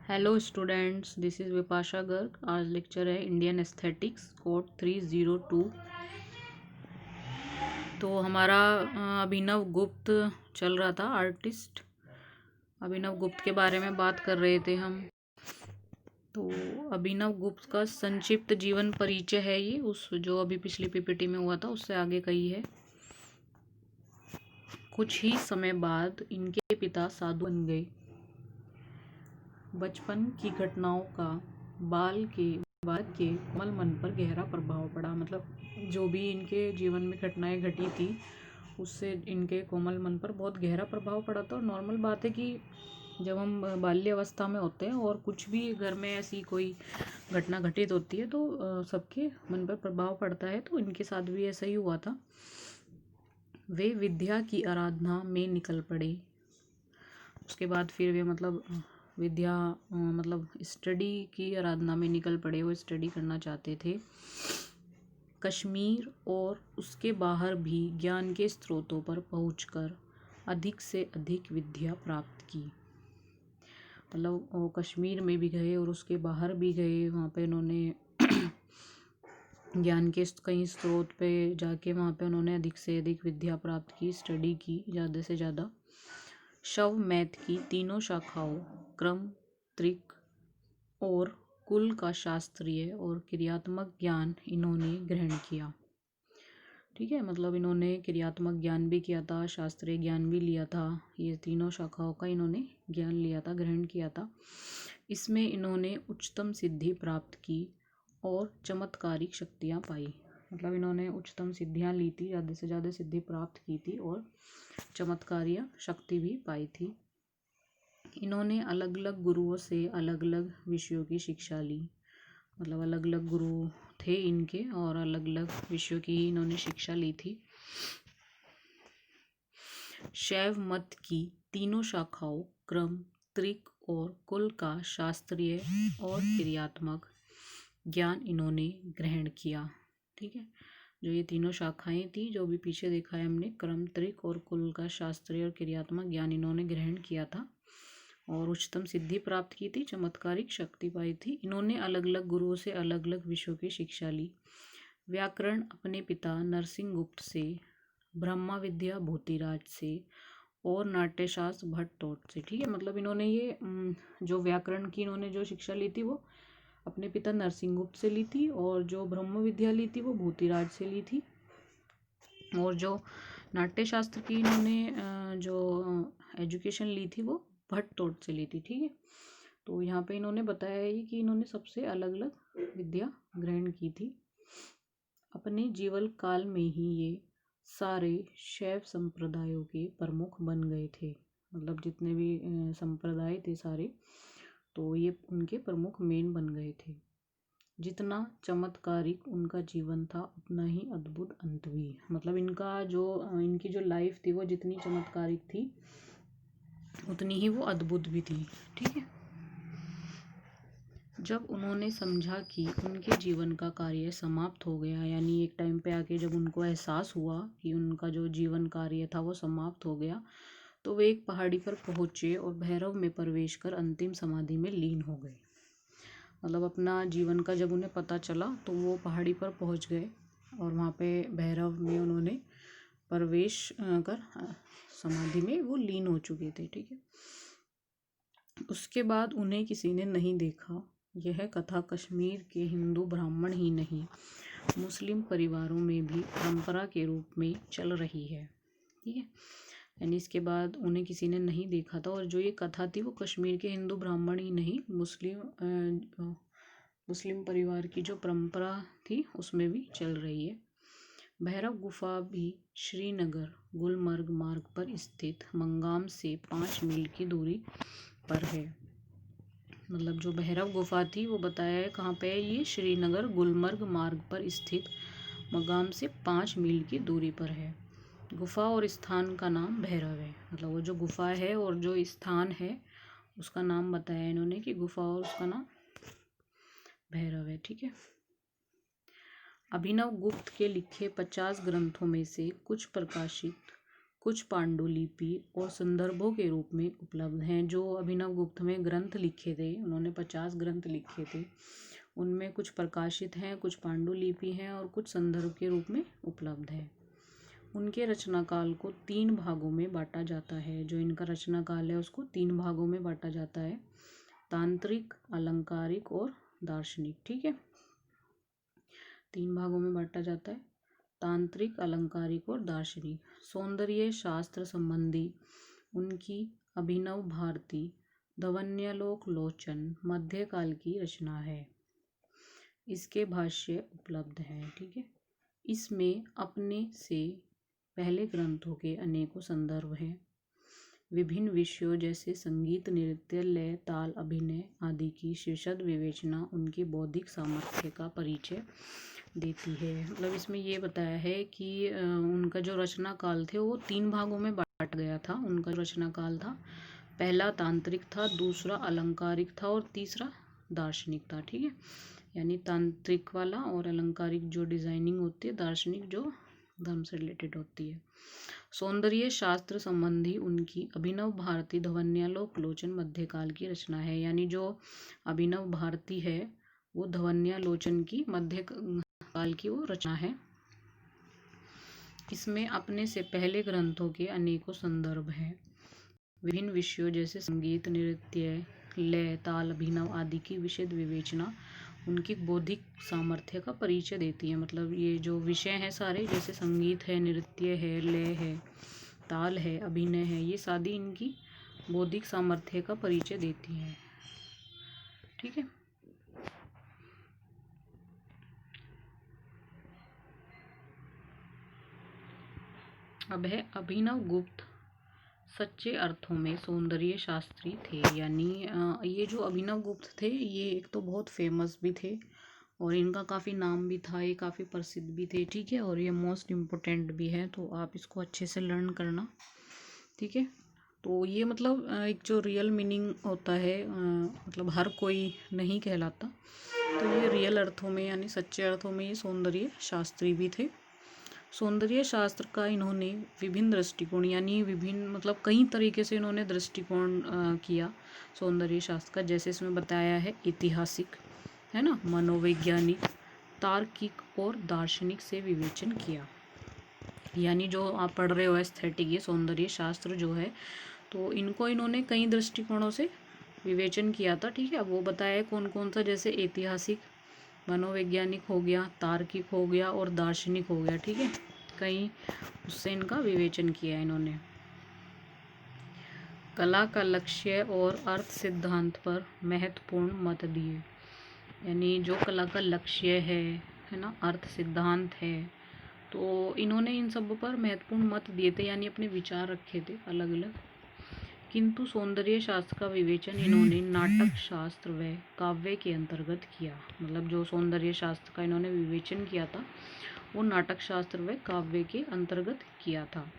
Hello students, this is Vipasha Garg. आज lecture है Indian aesthetics code 302। तो हमारा अभिनव गुप्त चल रहा था, आर्टिस्ट अभिनव गुप्त के बारे में बात कर रहे थे हम। तो अभिनव गुप्त का संक्षिप्त जीवन परिचय है ये, उस जो अभी पिछली पीपीटी में हुआ था उससे आगे कही है। कुछ ही समय बाद इनके पिता साधु बन गए। बचपन की घटनाओं का बालक के कोमल मन पर गहरा प्रभाव पड़ा। मतलब जो भी इनके जीवन में घटनाएं घटी थी उससे इनके कोमल मन पर बहुत गहरा प्रभाव पड़ा था। और नॉर्मल बात है कि जब हम बाल्य अवस्था में होते हैं और कुछ भी घर में ऐसी कोई घटना घटित होती है तो सबके मन पर प्रभाव पड़ता है। तो इनके साथ भी ऐसा ही हुआ था। वे विद्या की आराधना में निकल पड़े। उसके बाद फिर वे विद्या स्टडी की आराधना में निकल पड़े। वो स्टडी करना चाहते थे। कश्मीर और उसके बाहर भी ज्ञान के स्रोतों पर पहुंचकर अधिक से अधिक विद्या प्राप्त की। मतलब वो कश्मीर में भी गए और उसके बाहर भी गए। वहाँ पे उन्होंने ज्ञान के कई स्रोत पे जाके वहाँ पे उन्होंने अधिक से अधिक विद्या प्राप्त की, स्टडी की ज़्यादा से ज़्यादा। शव मैथ की तीनों शाखाओं क्रम, त्रिक और कुल का शास्त्रीय और क्रियात्मक ज्ञान इन्होंने ग्रहण किया। ठीक है, मतलब इन्होंने क्रियात्मक ज्ञान भी किया था, शास्त्रीय ज्ञान भी लिया था। ये तीनों शाखाओं का इन्होंने ज्ञान लिया था, ग्रहण किया था। इसमें इन्होंने उच्चतम सिद्धि प्राप्त की और चमत्कारिक शक्तियाँ पाई। मतलब इन्होंने उच्चतम सिद्धियाँ ली थी, ज़्यादा से ज़्यादा सिद्धि प्राप्त की थी और चमत्कारिक शक्ति भी पाई थी। इन्होंने अलग अलग गुरुओं से अलग अलग विषयों की शिक्षा ली। मतलब अलग अलग गुरु थे इनके और अलग अलग विषयों की इन्होंने शिक्षा ली थी। शैव मत की तीनों शाखाओं क्रम, त्रिक और कुल का शास्त्रीय और क्रियात्मक ज्ञान इन्होंने ग्रहण किया। ठीक है, जो ये तीनों शाखाएं थी, जो भी पीछे देखा है हमने, क्रम, त्रिक और कुल का शास्त्रीय और क्रियात्मक ज्ञान इन्होंने ग्रहण किया था और उच्चतम सिद्धि प्राप्त की थी, चमत्कारिक शक्ति पाई थी। इन्होंने अलग अलग गुरुओं से अलग अलग विषयों की शिक्षा ली। व्याकरण अपने पिता नरसिंह गुप्त से, ब्रह्मा विद्या भूतिराज से और नाट्यशास्त्र भट्ट तोट से। ठीक है, मतलब इन्होंने ये जो व्याकरण की इन्होंने जो शिक्षा ली थी वो अपने पिता नरसिंह गुप्त से ली थी और जो ब्रह्म विद्या ली थी वो भूतिराज से ली थी। और जो नाट्यशास्त्र की इन्होंने जो एजुकेशन ली थी वो भट्ट तोट से ली थी। ठीक है, तो यहाँ पे इन्होंने बताया है कि इन्होंने सबसे अलग अलग विद्या ग्रहण की थी। अपने जीवन काल में ही ये सारे शैव संप्रदायों के प्रमुख बन गए थे। मतलब जितने भी संप्रदाय थे सारे, तो ये उनके प्रमुख मेन बन गए थे। जितना चमत्कारिक उनका जीवन था उतना ही अद्भुत अंत भी। मतलब इनकी जो लाइफ थी वो जितनी चमत्कारिक थी उतनी ही वो अद्भुत भी थी। ठीक है, जब उन्होंने समझा कि उनके जीवन का कार्य समाप्त हो गया, यानी एक टाइम पे आके जब उनको एहसास हुआ कि उनका जो जीवन कार्य था वो समाप्त हो गया, तो वे एक पहाड़ी पर पहुंचे और भैरव में प्रवेश कर अंतिम समाधि में लीन हो गए। मतलब अपना जीवन का जब उन्हें पता चला तो वो पहाड़ी पर पहुंच गए और वहाँ पे भैरव में उन्होंने प्रवेश कर समाधि में वो लीन हो चुके थे। ठीक है, उसके बाद उन्हें किसी ने नहीं देखा। यह कथा कश्मीर के हिंदू ब्राह्मण ही नहीं, मुस्लिम परिवारों में भी परंपरा के रूप में चल रही है। ठीक है, यानी इसके बाद उन्हें किसी ने नहीं देखा था और जो ये कथा थी वो कश्मीर के हिंदू ब्राह्मण ही नहीं, मुस्लिम परिवार की जो परंपरा थी उसमें भी चल रही है। भैरव गुफा भी श्रीनगर गुलमर्ग मार्ग पर स्थित मंगाम से 5 मील की दूरी पर है। मतलब जो भैरव गुफा थी वो बताया है कहाँ पे है, ये श्रीनगर गुलमर्ग मार्ग पर स्थित मंगाम से 5 मील की दूरी पर है। गुफा और स्थान का नाम भैरव है। मतलब वो जो गुफा है और जो स्थान है उसका नाम बताया इन्होंने कि गुफा और उसका नाम भैरव है। ठीक है, अभिनव गुप्त के लिखे 50 ग्रंथों में से कुछ प्रकाशित, कुछ पांडुलिपि और संदर्भों के रूप में उपलब्ध हैं। जो अभिनव गुप्त में ग्रंथ लिखे थे, उन्होंने 50 ग्रंथ लिखे थे, उनमें कुछ प्रकाशित हैं, कुछ पांडुलिपि हैं और कुछ संदर्भ के रूप में उपलब्ध है। उनके रचना काल को 3 भागों में बांटा जाता है। जो इनका रचना काल है उसको 3 भागों में बांटा जाता है, तांत्रिक, अलंकारिक और दार्शनिक। ठीक है, 3 भागों में बांटा जाता है, तांत्रिक, अलंकारिक और दार्शनिक। सौंदर्य शास्त्र संबंधी उनकी अभिनव भारती ध्वन्यालोक लोचन मध्यकाल की रचना है। इसके भाष्य उपलब्ध हैं। ठीक है, इसमें अपने से पहले ग्रंथों के अनेकों संदर्भ हैं। विभिन्न विषयों जैसे संगीत, नृत्य, लय, ताल, अभिनय आदि की शीर्षद विवेचना उनकी बौद्धिक सामर्थ्य का परिचय देती है। मतलब इसमें ये बताया है कि उनका जो रचना काल थे वो 3 भागों में बांट गया था। उनका जो रचना काल था, पहला तांत्रिक था, दूसरा अलंकारिक था और तीसरा दार्शनिक था। ठीक है, यानी तांत्रिक वाला और अलंकारिक जो डिजाइनिंग होती है, दार्शनिक जो धर्म से रिलेटेड होती है। सौंदर्य शास्त्र संबंधी उनकी अभिनव भारती ध्वन्यालोक लोचन मध्यकाल की रचना है। यानी जो अभिनव भारती है वो ध्वन्यालोचन की मध्य काल की वो रचना है। इसमें अपने से पहले ग्रंथों के अनेकों संदर्भ हैं। विभिन्न विषयों जैसे संगीत, नृत्य, लय, ताल, अभिनव आदि की विशद विवेचना उनकी बौद्धिक सामर्थ्य का परिचय देती है। मतलब ये जो विषय हैं सारे, जैसे संगीत है, नृत्य है, लय है, ताल है, अभिनय है, ये सारी इनकी बौद्धिक सामर्थ्य का परिचय देती हैं। ठीक है, अब है अभिनव गुप्त सच्चे अर्थों में सौंदर्य शास्त्री थे। यानी ये जो अभिनव गुप्त थे ये एक तो बहुत फेमस भी थे और इनका काफ़ी नाम भी था, ये काफ़ी प्रसिद्ध भी थे। ठीक है, और ये मोस्ट इम्पोर्टेंट भी है, तो आप इसको अच्छे से लर्न करना। ठीक है, तो ये मतलब एक जो रियल मीनिंग होता है, मतलब हर कोई नहीं कहलाता, तो ये रियल अर्थों में यानी सच्चे अर्थों में ये सौंदर्य शास्त्री भी थे। सौंदर्य शास्त्र का इन्होंने विभिन्न दृष्टिकोण यानी विभिन्न मतलब कई तरीके से इन्होंने दृष्टिकोण किया सौंदर्य शास्त्र का। जैसे इसमें बताया है ऐतिहासिक, है ना, मनोवैज्ञानिक, तार्किक और दार्शनिक से विवेचन किया। यानी जो आप पढ़ रहे हो एस्थेटिक, ये सौंदर्य शास्त्र जो है, तो इनको इन्होंने कई दृष्टिकोणों से विवेचन किया था। ठीक है, अब वो बताया कौन कौन सा, जैसे ऐतिहासिक, मनोवैज्ञानिक हो गया, तार्किक हो गया और दार्शनिक हो गया। ठीक है, कहीं उससे इनका विवेचन किया इन्होंने। कला का लक्ष्य और अर्थ सिद्धांत पर महत्वपूर्ण मत दिए। यानी जो कला का लक्ष्य है ना, अर्थ सिद्धांत है, तो इन्होंने इन सब पर महत्वपूर्ण मत दिए थे, यानी अपने विचार रखे थे अलग अलग। किंतु सौंदर्य शास्त्र का विवेचन इन्होंने नाटक शास्त्र व काव्य के अंतर्गत किया। मतलब जो सौंदर्य शास्त्र का इन्होंने विवेचन किया था वो नाटक शास्त्र व काव्य के अंतर्गत किया था।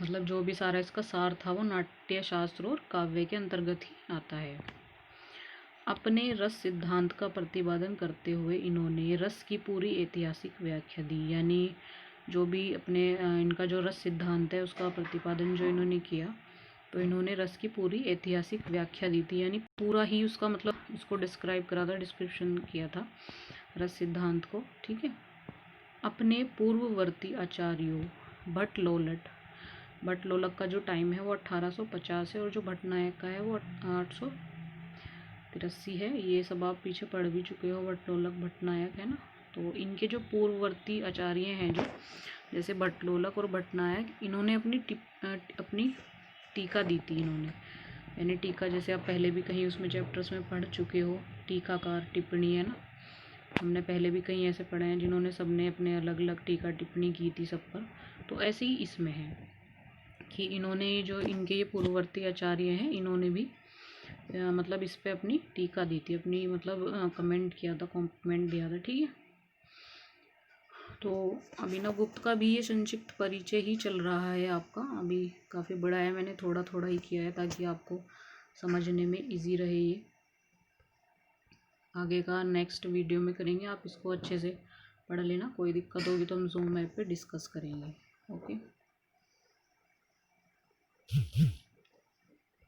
मतलब जो भी सारा इसका सार था वो नाट्य शास्त्र और काव्य के अंतर्गत ही आता है। अपने रस सिद्धांत का प्रतिपादन करते हुए इन्होंने रस की पूरी ऐतिहासिक व्याख्या दी। यानी जो भी अपने इनका जो रस सिद्धांत है उसका प्रतिपादन जो इन्होंने किया, तो इन्होंने रस की पूरी ऐतिहासिक व्याख्या दी थी। यानी पूरा ही उसका मतलब उसको डिस्क्राइब करा था, डिस्क्रिप्शन किया था रस सिद्धांत को। ठीक है, अपने पूर्ववर्ती आचार्यों भट्ट लोलक का जो टाइम है वो 1850 है और जो भट्टनायक का है वो 883 है। ये सब आप पीछे पढ़ भी चुके हो, भट्ट लोलक, भट्टनायक, है ना। तो इनके जो पूर्ववर्ती आचार्य हैं, जो जैसे भट्ट लोलक और भट्टनायक, इन्होंने अपनी टीका दी थी इन्होंने। यानी टीका जैसे आप पहले भी कहीं उसमें चैप्टर्स में पढ़ चुके हो, टीकाकार, टिप्पणी, है ना, हमने पहले भी कहीं ऐसे पढ़े हैं जिन्होंने सबने अपने अलग अलग टीका टिप्पणी की थी सब पर। तो ऐसे ही इसमें है कि इन्होंने जो इनके ये पूर्ववर्ती आचार्य हैं इन्होंने भी मतलब इस पे अपनी टीका दी थी, अपनी मतलब कमेंट किया था, कॉम्प्लीमेंट दिया था। ठीक है, तो अभिनव गुप्त का भी ये संक्षिप्त परिचय ही चल रहा है आपका। अभी काफ़ी बड़ा है, मैंने थोड़ा थोड़ा ही किया है ताकि आपको समझने में इजी रहे। ये आगे का नेक्स्ट वीडियो में करेंगे, आप इसको अच्छे से पढ़ लेना। कोई दिक्कत होगी तो हम जूम ऐप पे डिस्कस करेंगे। ओके।